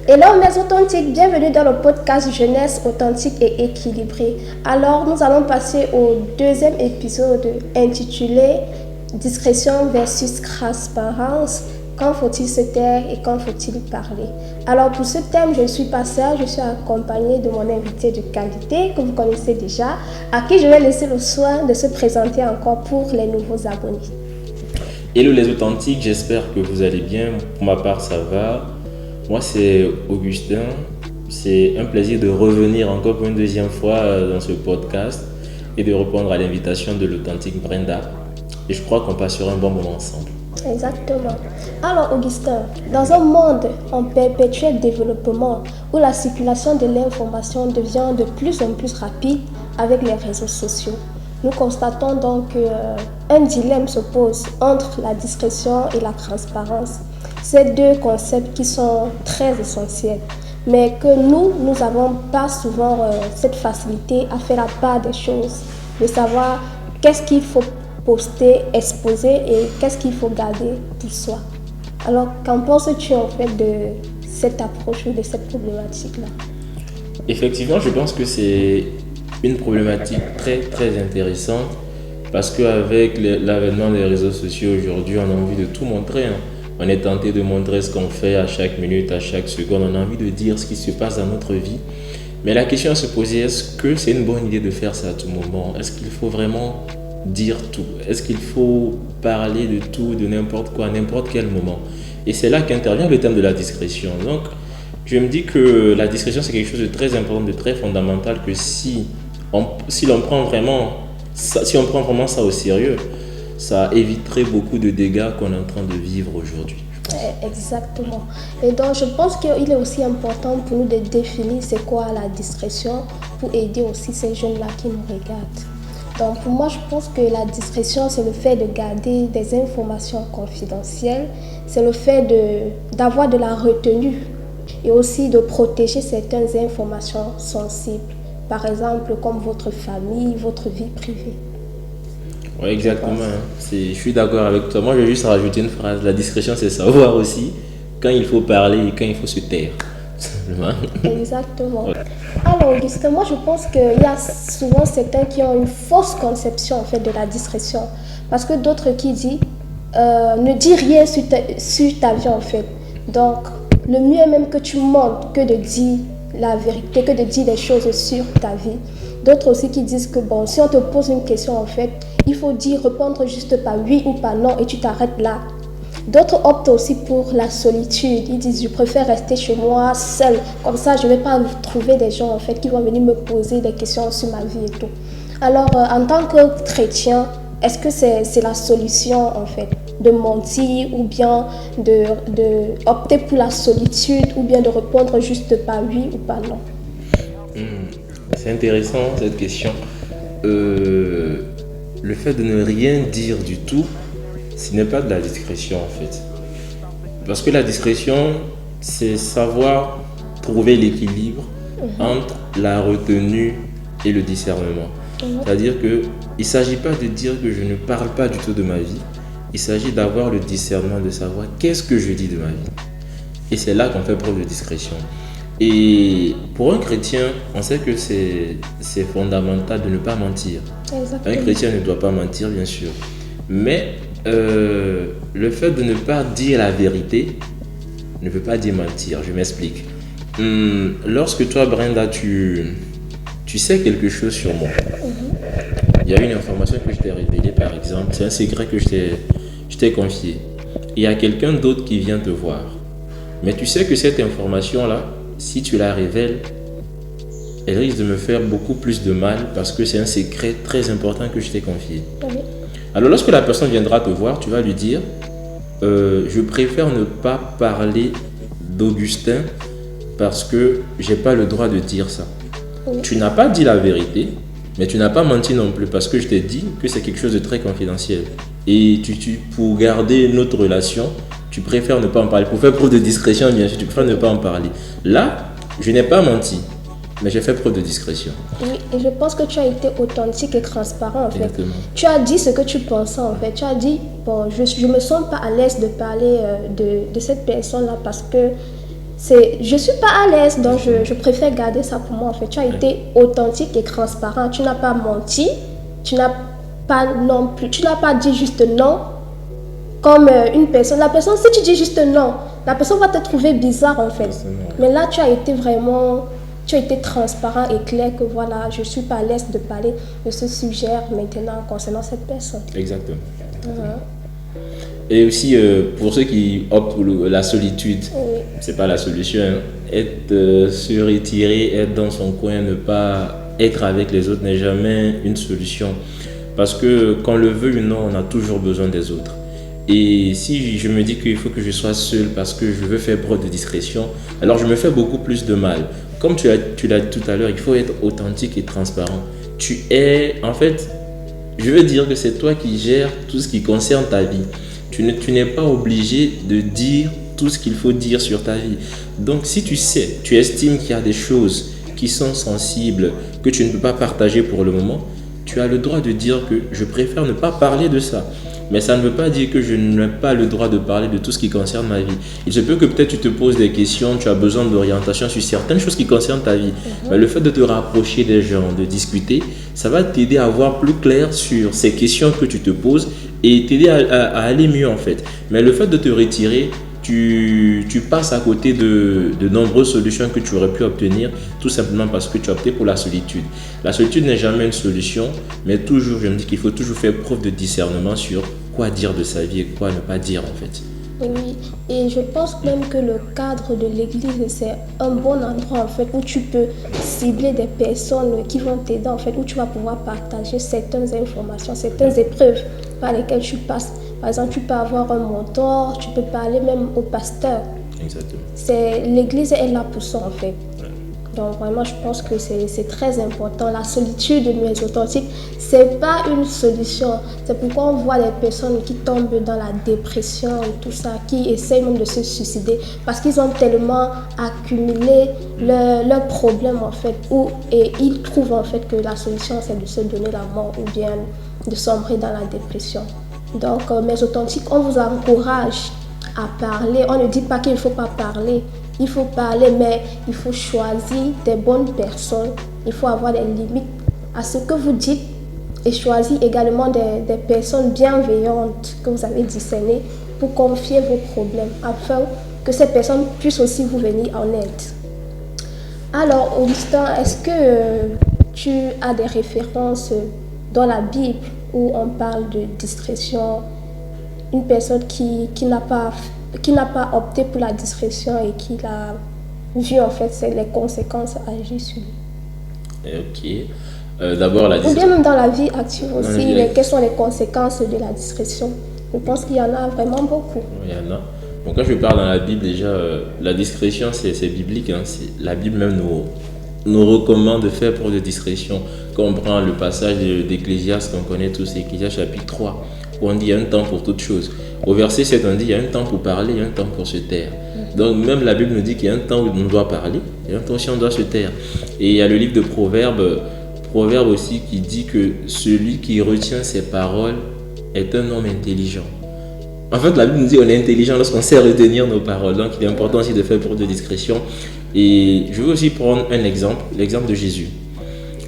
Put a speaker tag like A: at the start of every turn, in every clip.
A: Hello mes authentiques, bienvenue dans le podcast Jeunesse authentique et équilibrée. Alors nous allons passer au deuxième épisode intitulé Discrétion versus transparence. Quand faut-il se taire et quand faut-il parler? Alors pour ce thème, je ne suis pas seule, je suis accompagnée de mon invité de qualité que vous connaissez déjà, à qui je vais laisser le soin de se présenter encore pour les nouveaux abonnés.
B: Hello les authentiques, j'espère que vous allez bien. Pour ma part, ça va. Moi, c'est Augustin. C'est un plaisir de revenir encore pour une deuxième fois dans ce podcast et de répondre à l'invitation de l'authentique Brenda. Et je crois qu'on passera un bon moment ensemble.
A: Exactement. Alors Augustin, dans un monde en perpétuel développement où la circulation de l'information devient de plus en plus rapide avec les réseaux sociaux, nous constatons donc qu'un dilemme se pose entre la discrétion et la transparence. Ces deux concepts qui sont très essentiels, mais que nous n'avons pas souvent cette facilité à faire la part des choses, de savoir qu'est-ce qu'il faut poster, exposer et qu'est-ce qu'il faut garder pour soi. Alors, qu'en penses-tu en fait de cette approche ou de cette problématique-là?
B: Effectivement, je pense que c'est une problématique très très intéressante parce qu'avec l'avènement des réseaux sociaux aujourd'hui, on a envie de tout montrer. On est tenté de montrer ce qu'on fait à chaque minute, à chaque seconde. On a envie de dire ce qui se passe dans notre vie. Mais la question à se poser, est-ce que c'est une bonne idée de faire ça à tout moment? Est-ce qu'il faut vraiment dire tout? Est-ce qu'il faut parler de tout, de n'importe quoi, à n'importe quel moment? Et c'est là qu'intervient le thème de la discrétion. Donc, je me dis que la discrétion, c'est quelque chose de très important, de très fondamental, que si on prend vraiment ça au sérieux, ça éviterait beaucoup de dégâts qu'on est en train de vivre aujourd'hui.
A: Exactement. Et donc, je pense qu'il est aussi important pour nous de définir c'est quoi la discrétion pour aider aussi ces jeunes-là qui nous regardent. Donc, pour moi, je pense que la discrétion, c'est le fait de garder des informations confidentielles, c'est le fait d'avoir de la retenue et aussi de protéger certaines informations sensibles. Par exemple, comme votre famille, votre vie privée.
B: Oui, exactement. Je suis d'accord avec toi. Moi, je vais juste rajouter une phrase. La discrétion, c'est savoir aussi quand il faut parler et quand il faut se taire. Simplement.
A: Exactement. Alors, Augustin, moi, je pense qu'il y a souvent certains qui ont une fausse conception en fait, de la discrétion. Parce que d'autres qui disent ne dis rien sur ta vie en fait. Donc, le mieux est même que tu montres que de dire la vérité, que de dire des choses sur ta vie. D'autres aussi qui disent que bon, si on te pose une question en fait, il faut répondre juste par oui ou par non et tu t'arrêtes là. D'autres optent aussi pour la solitude. Ils disent je préfère rester chez moi seul. Comme ça, je ne vais pas trouver des gens en fait qui vont venir me poser des questions sur ma vie et tout. Alors, en tant que chrétien, est-ce que c'est la solution en fait de mentir ou bien de opter pour la solitude ou bien de répondre juste par oui ou par non?
B: C'est intéressant cette question. Le fait de ne rien dire du tout, ce n'est pas de la discrétion en fait. Parce que la discrétion, c'est savoir trouver l'équilibre entre la retenue et le discernement. C'est-à-dire qu'il ne s'agit pas de dire que je ne parle pas du tout de ma vie. Il s'agit d'avoir le discernement, de savoir qu'est-ce que je dis de ma vie. Et c'est là qu'on fait preuve de discrétion. Et pour un chrétien, on sait que c'est fondamental de ne pas mentir.
A: Exactement.
B: Un chrétien ne doit pas mentir, bien sûr. Mais le fait de ne pas dire la vérité ne veut pas dire mentir. Je m'explique. Lorsque toi, Brenda, tu sais quelque chose sur moi, il y a une information que je t'ai révélée, par exemple, c'est un secret que je t'ai confié. Il y a quelqu'un d'autre qui vient te voir. Mais tu sais que cette information-là, si tu la révèles, elle risque de me faire beaucoup plus de mal parce que c'est un secret très important que je t'ai confié.
A: Oui.
B: Alors lorsque la personne viendra te voir, tu vas lui dire je préfère ne pas parler d'Augustin parce que j'ai pas le droit de dire ça.
A: Oui.
B: Tu n'as pas dit la vérité, mais tu n'as pas menti non plus parce que je t'ai dit que c'est quelque chose de très confidentiel. Et pour garder notre relation, tu préfères ne pas en parler. Pour faire preuve de discrétion, bien sûr, tu préfères ne pas en parler. Là, je n'ai pas menti, mais j'ai fait preuve de discrétion.
A: Oui, et je pense que tu as été authentique et transparent en fait.
B: Exactement.
A: Tu as dit ce que tu pensais en fait. Tu as dit, bon, je ne me sens pas à l'aise de parler de cette personne-là parce que Je suis pas à l'aise, donc je préfère garder ça pour moi en fait. Tu as été authentique et transparent, tu n'as pas menti, tu n'as pas non plus, tu n'as pas dit juste non comme une personne. La personne, si tu dis juste non, la personne va te trouver bizarre en fait. Mais là, tu as été transparent et clair que voilà, je suis pas à l'aise de parler de ce sujet maintenant concernant cette personne.
B: Exactement. Et aussi, pour ceux qui optent pour la solitude, c'est pas la solution. Hein. Se retirer, être dans son coin, ne pas être avec les autres n'est jamais une solution. Parce que, qu'on le veuille ou non, on a toujours besoin des autres. Et si je me dis qu'il faut que je sois seul parce que je veux faire preuve de discrétion, alors je me fais beaucoup plus de mal. Comme tu l'as dit tout à l'heure, il faut être authentique et transparent. En fait, je veux dire que c'est toi qui gères tout ce qui concerne ta vie. Tu n'es pas obligé de dire tout ce qu'il faut dire sur ta vie. Donc si tu estimes qu'il y a des choses qui sont sensibles, que tu ne peux pas partager pour le moment, tu as le droit de dire que je préfère ne pas parler de ça. Mais ça ne veut pas dire que je n'ai pas le droit de parler de tout ce qui concerne ma vie. Il se peut que peut-être tu te poses des questions, tu as besoin d'orientation sur certaines choses qui concernent ta vie. Mais le fait de te rapprocher des gens, de discuter, ça va t'aider à voir plus clair sur ces questions que tu te poses et t'aider à aller mieux en fait. Mais le fait de te retirer, tu passes à côté de nombreuses solutions que tu aurais pu obtenir tout simplement parce que tu as opté pour la solitude. La solitude n'est jamais une solution, mais toujours, je me dis qu'il faut toujours faire preuve de discernement sur quoi dire de sa vie et quoi ne pas dire en fait.
A: Oui, et je pense même que le cadre de l'église, c'est un bon endroit en fait où tu peux cibler des personnes qui vont t'aider en fait, où tu vas pouvoir partager certaines informations, certaines épreuves par lesquelles tu passes. Par exemple, tu peux avoir un mentor, tu peux parler même au pasteur.
B: Exactement.
A: L'église est là pour ça en fait. Donc vraiment, je pense que c'est très important. La solitude, mais authentique, c'est pas une solution. C'est pourquoi on voit des personnes qui tombent dans la dépression et tout ça, qui essayent même de se suicider parce qu'ils ont tellement accumulé leurs problèmes en fait, et ils trouvent en fait que la solution c'est de se donner la mort ou bien de sombrer dans la dépression. Donc, mais authentiques, on vous encourage à parler. On ne dit pas qu'il ne faut pas parler. Il faut parler, mais il faut choisir des bonnes personnes. Il faut avoir des limites à ce que vous dites et choisir également des personnes bienveillantes que vous avez discernées pour confier vos problèmes afin que ces personnes puissent aussi vous venir en aide. Alors, Augustin, est-ce que tu as des références dans la Bible où on parle de discrétion, une personne qui n'a pas opté pour la discrétion et qui a vu en fait les conséquences agir sur lui?
B: Ok. D'abord la discrétion.
A: Ou bien même dans la vie actuelle aussi, quelles sont les conséquences de la discrétion? Je pense qu'il y en a vraiment beaucoup.
B: Il y en a. Donc quand je parle dans la Bible, déjà, la discrétion, c'est biblique. Hein. La Bible même nous recommande de faire preuve de discrétion. Quand on prend le passage d'Ecclésiaste qu'on connaît tous, Ecclésiaste chapitre 3, où on dit il y a un temps pour toutes choses. Au verset 7, on dit il y a un temps pour parler, il y a un temps pour se taire. Donc même la Bible nous dit qu'il y a un temps où on doit parler, il y a un temps aussi où on doit se taire. Et il y a le livre de Proverbes aussi qui dit que celui qui retient ses paroles est un homme intelligent. En fait, la Bible nous dit qu'on est intelligent lorsqu'on sait retenir nos paroles. Donc il est important aussi de faire preuve de discrétion. Et je veux aussi prendre un exemple, l'exemple de Jésus.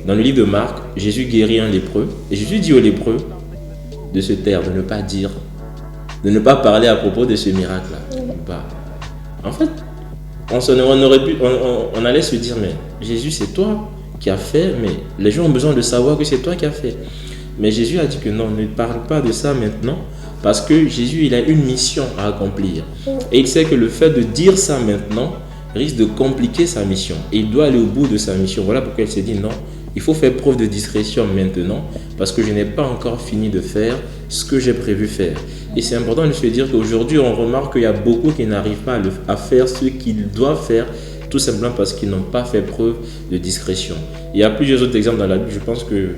B: Dans le livre de Marc, Jésus guérit un lépreux. Et Jésus dit au lépreux de se taire, de ne pas dire, de ne pas parler à propos de ce miracle-là. En fait, on allait se dire, mais Jésus, c'est toi qui as fait, mais les gens ont besoin de savoir que c'est toi qui as fait. Mais Jésus a dit que non, ne parle pas de ça maintenant, parce que Jésus, il a une mission à accomplir. Et il sait que le fait de dire ça maintenant risque de compliquer sa mission. Et il doit aller au bout de sa mission. Voilà pourquoi il s'est dit non, il faut faire preuve de discrétion maintenant, parce que je n'ai pas encore fini de faire ce que j'ai prévu faire. Et c'est important de se dire qu'aujourd'hui, on remarque qu'il y a beaucoup qui n'arrivent pas à faire ce qu'ils doivent faire, tout simplement parce qu'ils n'ont pas fait preuve de discrétion. Il y a plusieurs autres exemples dans la Bible. Je pense que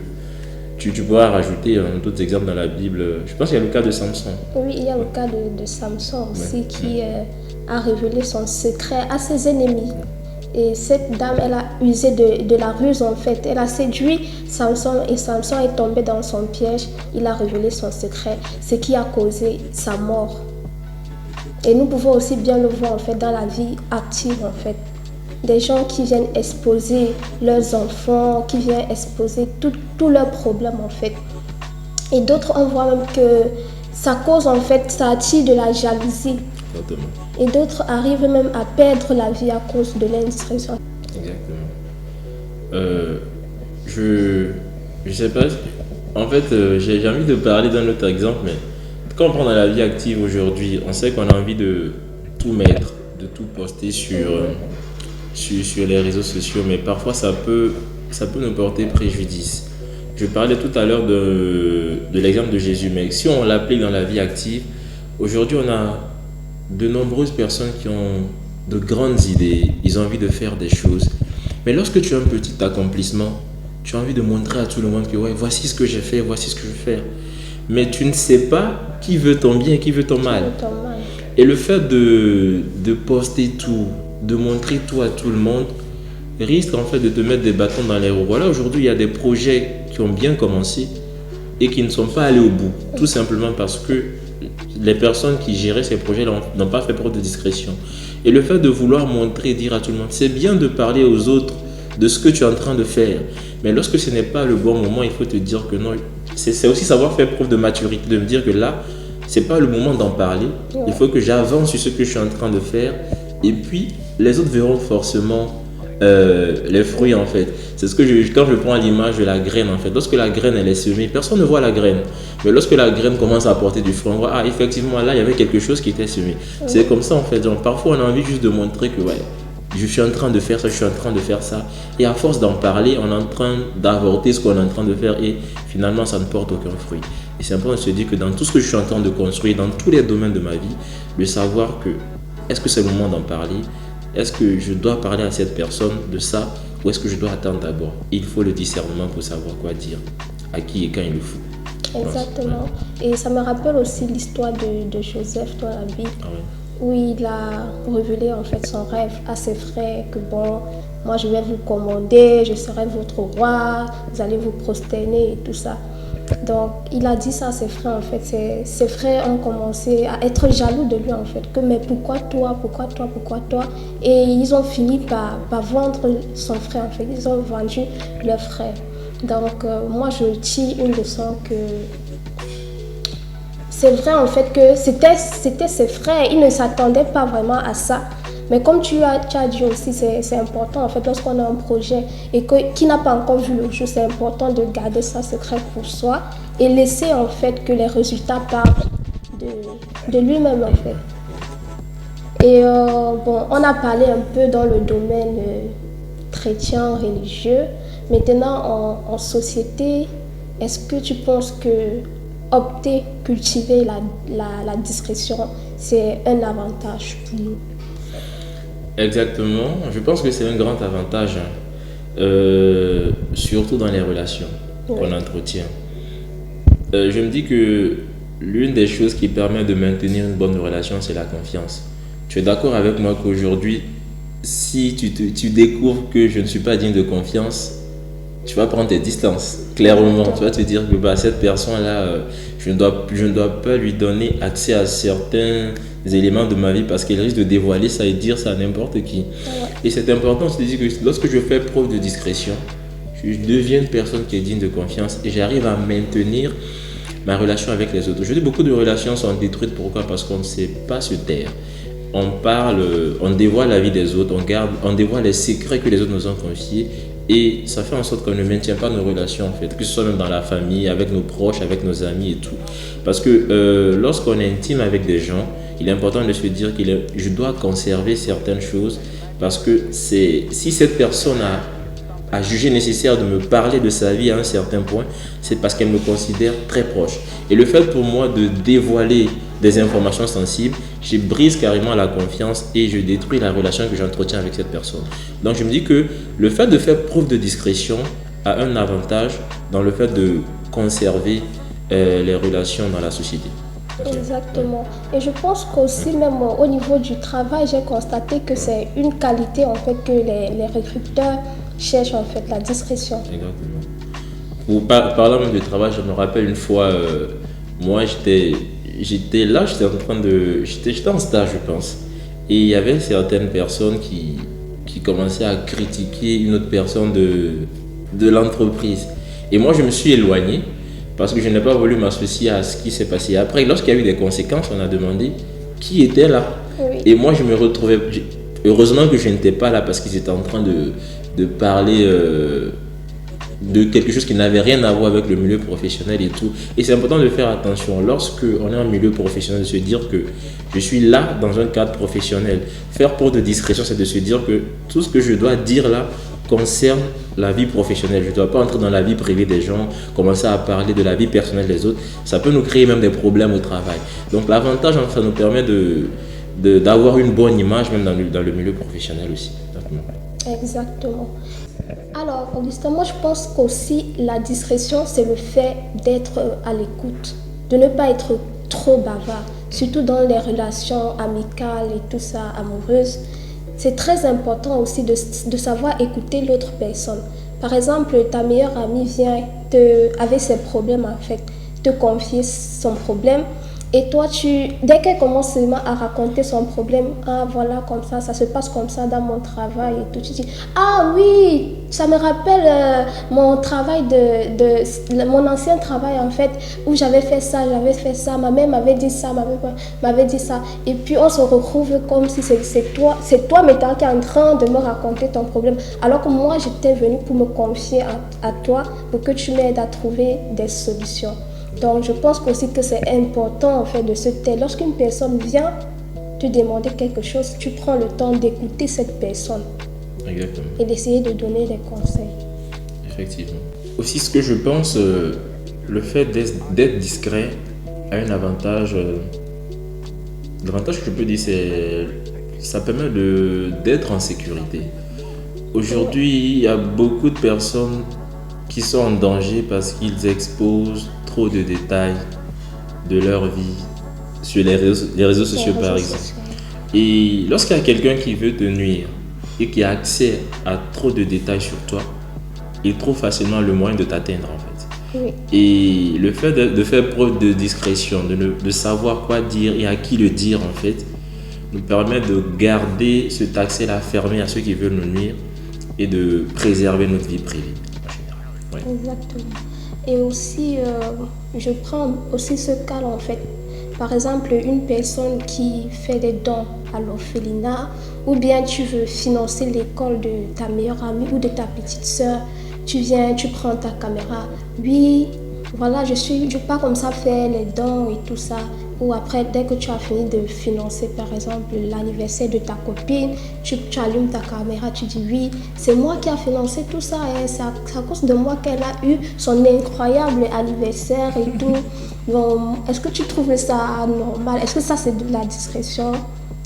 B: tu pourras rajouter d'autres exemples dans la Bible. Je pense qu'il y a le cas de Samson.
A: Oui, il y a le cas de Samson aussi qui a révélé son secret à ses ennemis. Et cette dame, elle a usé de la ruse en fait. Elle a séduit Samson et Samson est tombé dans son piège. Il a révélé son secret, ce qui a causé sa mort. Et nous pouvons aussi bien le voir en fait dans la vie active en fait. Des gens qui viennent exposer leurs enfants, qui viennent exposer tous leurs problèmes en fait. Et d'autres, on voit même que ça cause en fait, ça attire de la jalousie.
B: Exactement.
A: Et d'autres arrivent même à perdre la vie à cause de l'indiscrétion.
B: Exactement. Je sais pas. En fait, j'ai envie de parler d'un autre exemple, mais quand on prend dans la vie active aujourd'hui, on sait qu'on a envie de tout mettre, de tout poster sur les réseaux sociaux, mais parfois ça peut nous porter préjudice. Je parlais tout à l'heure de l'exemple de Jésus, mais si on l'applique dans la vie active, aujourd'hui on a de nombreuses personnes qui ont de grandes idées, ils ont envie de faire des choses. Mais lorsque tu as un petit accomplissement, tu as envie de montrer à tout le monde que ouais, voici ce que j'ai fait, voici ce que je vais faire. Mais tu ne sais pas qui veut ton bien, qui veut ton mal. Et le fait de poster tout, de montrer tout à tout le monde, risque en fait de te mettre des bâtons dans les roues. Voilà, aujourd'hui, il y a des projets qui ont bien commencé et qui ne sont pas allés au bout. Tout simplement parce que les personnes qui géraient ces projets n'ont pas fait preuve de discrétion. Et le fait de vouloir montrer, dire à tout le monde, c'est bien de parler aux autres de ce que tu es en train de faire. Mais lorsque ce n'est pas le bon moment, il faut te dire que non. C'est aussi savoir faire preuve de maturité, de me dire que là, c'est pas le moment d'en parler. Il faut que j'avance sur ce que je suis en train de faire. Et puis, les autres verront forcément les fruits en fait. C'est ce que quand je prends l'image de la graine en fait. Lorsque la graine elle est semée, personne ne voit la graine. Mais lorsque la graine commence à porter du fruit, on voit, ah effectivement là il y avait quelque chose qui était semé. C'est comme ça en fait. Donc, parfois on a envie juste de montrer que ouais, je suis en train de faire ça, je suis en train de faire ça. Et à force d'en parler, on est en train d'avorter ce qu'on est en train de faire et finalement ça ne porte aucun fruit. Et c'est important de se dire que dans tout ce que je suis en train de construire, dans tous les domaines de ma vie, de savoir que est-ce que c'est le moment d'en parler? Est-ce que je dois parler à cette personne de ça ou est-ce que je dois attendre d'abord? Il faut le discernement pour savoir quoi dire, à qui et quand il le faut.
A: Exactement. Et ça me rappelle aussi l'histoire de Joseph dans la Bible, où il a révélé en fait son rêve à ses frères que bon, moi je vais vous commander, je serai votre roi, vous allez vous prosterner et tout ça. Donc il a dit ça à ses frères en fait. Ses frères ont commencé à être jaloux de lui en fait. Que mais pourquoi toi, pourquoi toi, pourquoi toi? Et ils ont fini par vendre son frère en fait. Ils ont vendu leur frère. Donc moi je tire une leçon que c'est vrai en fait que c'était ses frères. Ils ne s'attendaient pas vraiment à ça. Mais comme tu as dit aussi, c'est important en fait lorsqu'on a un projet et qui n'a pas encore vu le jour, c'est important de garder ça secret pour soi et laisser en fait que les résultats parlent de lui-même en fait. Et bon, on a parlé un peu dans le domaine chrétien, religieux. Maintenant en société, est-ce que tu penses que cultiver la discrétion, c'est un avantage pour nous?
B: Exactement, je pense que c'est un grand avantage, surtout dans les relations qu'on entretient. Je me dis que l'une des choses qui permet de maintenir une bonne relation, c'est la confiance. Tu es d'accord avec moi qu'aujourd'hui, si tu découvres que je ne suis pas digne de confiance, tu vas prendre tes distances, clairement. Tu vas te dire que bah, cette personne-là, je ne dois pas lui donner accès à certains éléments de ma vie parce qu'elle risque de dévoiler ça et dire ça à n'importe qui. Et c'est important de se dire que lorsque je fais preuve de discrétion, je deviens une personne qui est digne de confiance et j'arrive à maintenir ma relation avec les autres. Aujourd'hui, beaucoup de relations sont détruites. Pourquoi? Parce qu'on ne sait pas se taire. On parle, on dévoile la vie des autres, on dévoile les secrets que les autres nous ont confiés. Et ça fait en sorte qu'on ne maintient pas nos relations en fait, que ce soit même dans la famille, avec nos proches, avec nos amis et tout. Parce que lorsqu'on est intime avec des gens, il est important de se dire que je dois conserver certaines choses parce que si cette personne a jugé nécessaire de me parler de sa vie à un certain point, c'est parce qu'elle me considère très proche. Et le fait pour moi de dévoiler des informations sensibles, je brise carrément la confiance et je détruis la relation que j'entretiens avec cette personne. Donc je me dis que le fait de faire preuve de discrétion a un avantage dans le fait de conserver les relations dans la société.
A: Exactement. Et je pense qu'aussi même au niveau du travail, j'ai constaté que c'est une qualité en fait que les recruteurs cherchent en fait, la discrétion.
B: Exactement. Parlant même du travail, je me rappelle une fois, moi j'étais en stage, je pense. Et il y avait certaines personnes qui commençaient à critiquer une autre personne de l'entreprise. Et moi, je me suis éloigné parce que je n'ai pas voulu m'associer à ce qui s'est passé. Après, lorsqu'il y a eu des conséquences, on a demandé qui était là.
A: Oui.
B: Et moi, je me retrouvais. Heureusement que je n'étais pas là parce qu'ils étaient en train de parler de quelque chose qui n'avait rien à voir avec le milieu professionnel et tout. Et c'est important de faire attention lorsque on est en milieu professionnel, de se dire que je suis là dans un cadre professionnel. Faire preuve de discrétion, c'est de se dire que tout ce que je dois dire là concerne la vie professionnelle. Je ne dois pas entrer dans la vie privée des gens, commencer à parler de la vie personnelle des autres. Ça peut nous créer même des problèmes au travail. Donc l'avantage, ça nous permet d'avoir une bonne image même dans le milieu professionnel aussi.
A: Exactement. Alors, Augustin, moi je pense qu'aussi la discrétion, c'est le fait d'être à l'écoute, de ne pas être trop bavard, surtout dans les relations amicales et tout ça, amoureuses. C'est très important aussi de savoir écouter l'autre personne. Par exemple, ta meilleure amie vient avec ses problèmes en fait, te confier son problème. Et toi, dès qu'elle commence seulement à raconter son problème, ah voilà, comme ça se passe comme ça dans mon travail et tout, tu dis, ah oui, ça me rappelle mon travail mon ancien travail en fait, où j'avais fait ça, ma mère m'avait dit ça, m'avait dit ça. Et puis on se retrouve comme si c'est toi maintenant qui est en train de me raconter ton problème. Alors que moi, j'étais venue pour me confier à toi, pour que tu m'aides à trouver des solutions. Donc, je pense aussi que c'est important en fait de se taire. Lorsqu'une personne vient te demander quelque chose, tu prends le temps d'écouter cette personne.
B: Exactement.
A: Et d'essayer de donner des conseils.
B: Effectivement. Aussi, ce que je pense, le fait d'être discret a un avantage. L'avantage que je peux dire, ça permet d'être en sécurité. Aujourd'hui, il y a beaucoup de personnes qui sont en danger parce qu'ils exposent trop de détails de leur vie sur les réseaux sociaux par exemple. Et lorsqu'il y a quelqu'un qui veut te nuire et qui a accès à trop de détails sur toi, il trouve facilement le moyen de t'atteindre en fait.
A: Oui.
B: Et le fait de faire preuve de discrétion, de savoir quoi dire et à qui le dire en fait, nous permet de garder cet accès-là fermé à ceux qui veulent nous nuire et de préserver notre vie privée en général. Ouais.
A: Exactement. Et aussi, je prends aussi ce cas en fait. Par exemple, une personne qui fait des dons à l'orphelinat, ou bien tu veux financer l'école de ta meilleure amie ou de ta petite soeur, tu viens, tu prends ta caméra. Oui, voilà, je pars comme ça faire les dons et tout ça. Ou après, dès que tu as fini de financer, par exemple, l'anniversaire de ta copine, tu allumes ta caméra, tu dis oui, c'est moi qui ai financé tout ça. Et c'est à cause de moi qu'elle a eu son incroyable anniversaire et tout. Bon, est-ce que tu trouves ça normal? Est-ce que ça, c'est de la discrétion?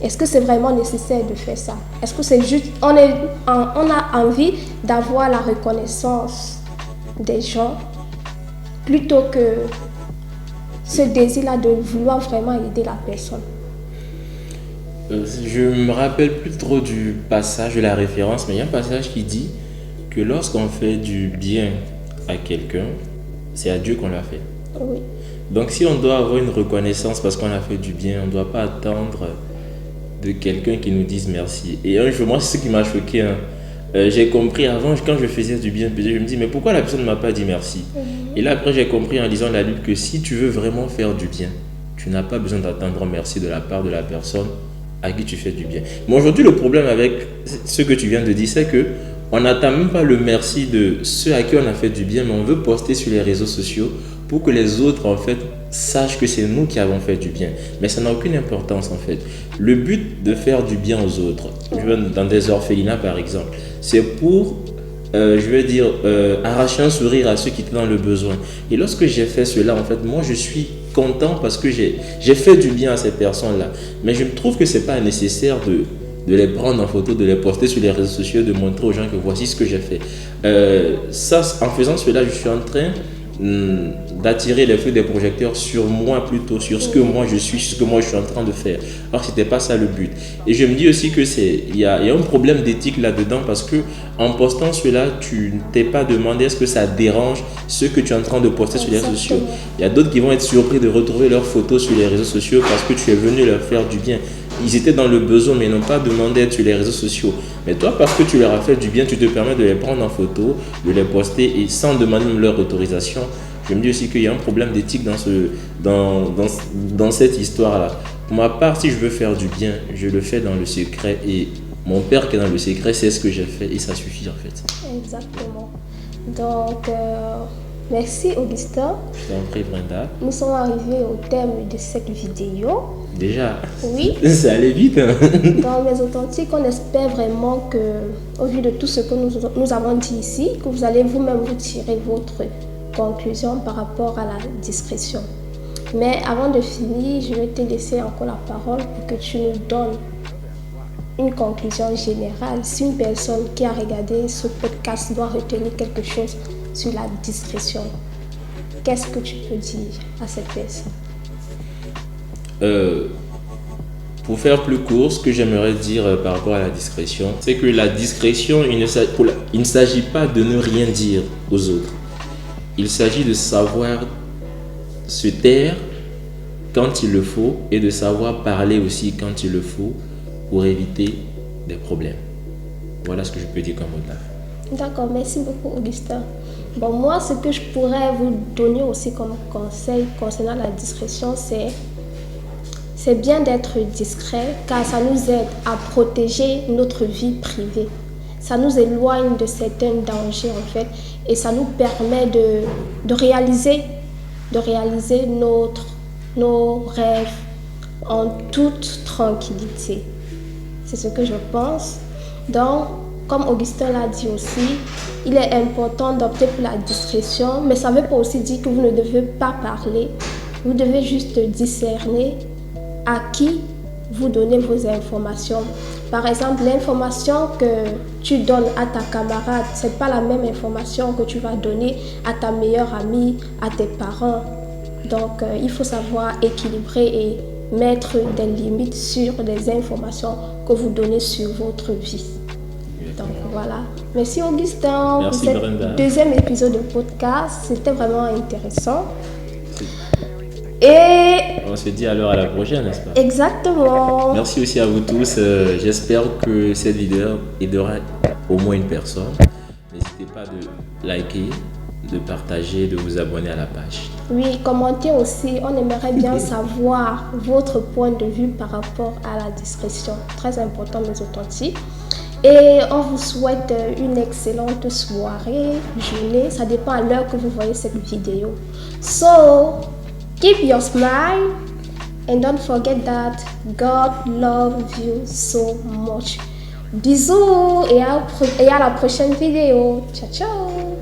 A: Est-ce que c'est vraiment nécessaire de faire ça? Est-ce que c'est juste, on a envie d'avoir la reconnaissance des gens plutôt que ce désir-là de vouloir vraiment aider la personne?
B: Je me rappelle plus trop du passage, de la référence, mais il y a un passage qui dit que lorsqu'on fait du bien à quelqu'un, c'est à Dieu qu'on l'a fait.
A: Oui.
B: Donc si on doit avoir une reconnaissance parce qu'on a fait du bien, on ne doit pas attendre de quelqu'un qui nous dise merci. Et un jour, moi, c'est ce qui m'a choqué. J'ai compris avant, quand je faisais du bien, je me dis, mais pourquoi la personne ne m'a pas dit merci? Et là, après, j'ai compris en lisant la Bible que si tu veux vraiment faire du bien, tu n'as pas besoin d'attendre un merci de la part de la personne à qui tu fais du bien. Mais aujourd'hui, le problème avec ce que tu viens de dire, c'est que on n'attend même pas le merci de ceux à qui on a fait du bien, mais on veut poster sur les réseaux sociaux pour que les autres, en fait, sachent que c'est nous qui avons fait du bien. Mais ça n'a aucune importance, en fait. Le but de faire du bien aux autres, dans des orphelinats, par exemple, c'est pour, arracher un sourire à ceux qui étaient dans le besoin. Et lorsque j'ai fait cela, en fait, moi, je suis content parce que j'ai fait du bien à ces personnes-là. Mais je trouve que ce n'est pas nécessaire de les prendre en photo, de les poster sur les réseaux sociaux, de montrer aux gens que voici ce que j'ai fait. En faisant cela, je suis en train d'attirer les feux des projecteurs sur moi plutôt, sur ce que moi je suis, sur ce que moi je suis en train de faire. Alors c'était pas ça le but. Et je me dis aussi que il y a un problème d'éthique là-dedans parce que en postant cela, tu ne t'es pas demandé est-ce que ça dérange ce que tu es en train de poster sur les réseaux sociaux. Il y a d'autres qui vont être surpris de retrouver leurs photos sur les réseaux sociaux parce que tu es venu leur faire du bien. Ils étaient dans le besoin mais ils n'ont pas demandé d'être sur les réseaux sociaux. Mais toi, parce que tu leur as fait du bien, tu te permets de les prendre en photo, de les poster et sans demander même leur autorisation. Je me dis aussi qu'il y a un problème d'éthique dans cette histoire-là. Pour ma part, si je veux faire du bien, je le fais dans le secret et mon père qui est dans le secret, c'est ce que j'ai fait et ça suffit en fait.
A: Exactement. Donc, merci Augustin.
B: Je t'en prie Brenda.
A: Nous sommes arrivés au terme de cette vidéo.
B: Déjà,
A: oui.
B: Ça allait vite. Hein.
A: Dans Les Authentiques, on espère vraiment que, au vu de tout ce que nous avons dit ici, que vous allez vous-même vous tirer votre conclusion par rapport à la discrétion. Mais avant de finir, je vais te laisser encore la parole pour que tu nous donnes une conclusion générale. Si une personne qui a regardé ce podcast doit retenir quelque chose sur la discrétion, qu'est-ce que tu peux dire à cette personne?
B: Pour faire plus court, ce que j'aimerais dire par rapport à la discrétion, c'est que la discrétion, il ne s'agit pas de ne rien dire aux autres. Il s'agit de savoir se taire quand il le faut et de savoir parler aussi quand il le faut pour éviter des problèmes. Voilà ce que je peux dire comme mot de la fin.
A: D'accord, merci beaucoup Augustin. Bon, moi, ce que je pourrais vous donner aussi comme conseil concernant la discrétion, c'est bien d'être discret car ça nous aide à protéger notre vie privée. Ça nous éloigne de certains dangers en fait et ça nous permet de réaliser nos rêves en toute tranquillité. C'est ce que je pense. Donc, comme Augustin l'a dit aussi, il est important d'opter pour la discrétion, mais ça ne veut pas aussi dire que vous ne devez pas parler. Vous devez juste discerner à qui vous donnez vos informations. Par exemple, l'information que tu donnes à ta camarade, ce n'est pas la même information que tu vas donner à ta meilleure amie, à tes parents. Donc, il faut savoir équilibrer et mettre des limites sur les informations que vous donnez sur votre vie. Donc voilà. Merci Augustin pour ce deuxième épisode de podcast. C'était vraiment intéressant. Et
B: on se dit alors à la prochaine, n'est-ce pas?
A: Exactement.
B: Merci aussi à vous tous. J'espère que cette vidéo aidera au moins une personne. N'hésitez pas de liker, de partager, de vous abonner à la page.
A: Oui, commentez aussi. On aimerait bien savoir votre point de vue par rapport à la discrétion. Très important, mes authentiques. Et on vous souhaite une excellente soirée, journée. Ça dépend à l'heure que vous voyez cette vidéo. So, keep your smile and don't forget that God loves you so much. Bisous et à la prochaine vidéo. Ciao, ciao.